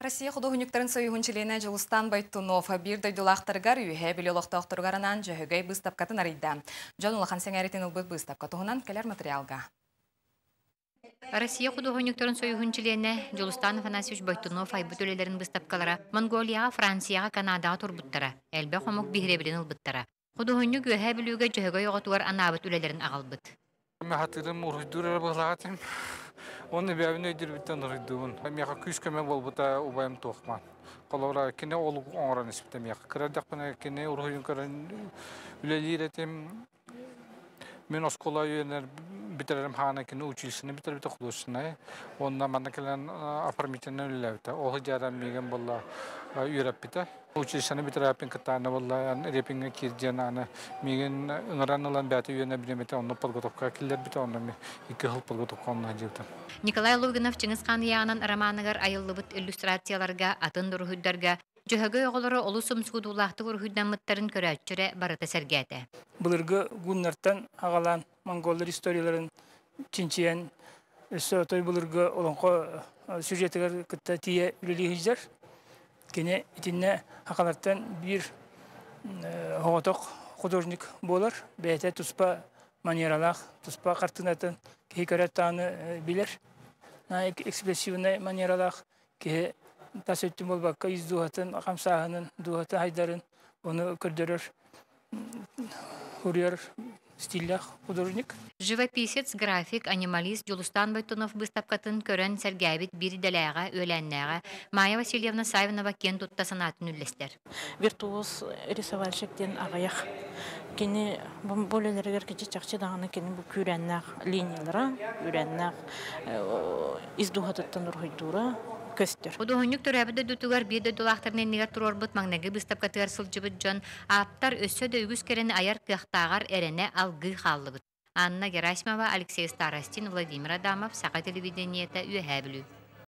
Россия художниктарын союгунчилине Жылыстан Байтунов бир дойдулақтыргар үйе білелоқтақтыргарынан жөһөгөй быстапкатын арыйда. Жон улахан сеңәретін ұлбыт быстапка туғынан келер материалга. Россия художниктарын союгунчилине Жылыстан Афанасьевич Байтунов айбыт өлелерин быстапкалара Монголияга, Францияга, Канадага турбуттара. Элбе хомук бихребилин ылбыттара. Художник үйе білүүгө жөһөгөй оҕотугар анабыт өлелерин агалбыт. Мәхатырым урдурар баглатым. Оны бәвин өйдүрбүттен урдуун. Меха күскеме болбута убайым тохман. Колора кине ол оңран испте меха. Кырадакпына кине ургуйун көрөн үлелиретем. Мен оскола юнер битерем хана кине училищени битербит художественное. Онда мана келен оформительный үлелебите. Охы жарам меген болла үйрәппите. Училищени битерапин кытаны болла репинге кирженаны меген ыңыранылан бәті үйене билемете онны подготовка киллер бите онны ике хыл подготовка онна жибте. Николай Логинов Чингис хан ягынан романыгар айыллыбыт иллюстрацияларга, атын дурухуйдарга, жөһөгөй оголоро олусум суудулахты урухуйданмыттарын көрөччүрэ барыта сергәте. Былыргы гуннартан агалан монголлар историяларын чинчиен өссө той былыргы олонко сюжетигер кытта тие үлелихиждер. Кене итинне акалардан бир хоготок художник болар. Бәйте туспа манералах, туспа картынатын кейкараттаны билер. На экспрессивный манералах ке тасөттүм болбакка издуатын, камсаһынын, дуаты хайдарын оны көрдөрөр. Хурьер стилях художник. Живописец, график, анималист Жылыстан Байтунов быстапкатын көрөн сергәбит бир деләгә өйләннәгә Майя Васильевна Савинова кен тутта санатын үллестер. Виртуоз рисовальщиктен агаяк. Кини болелергер кичи чакчы даганы кини бу күрәннәк линиялара, күрәннәк издухаттан ургыйдура. Художник төрәбидә дүтүгәр бир дулахтарны нигә турорбут магнәгә быстапкатыгар сылҗыбыт жон аптар өссө дә үгүс керене аяр кыяктагар эрене алгы халлыбыт. Анна Герасимова, Алексей Старостин, Владимир Адамов, Сака телевидениете үйәһә билүү.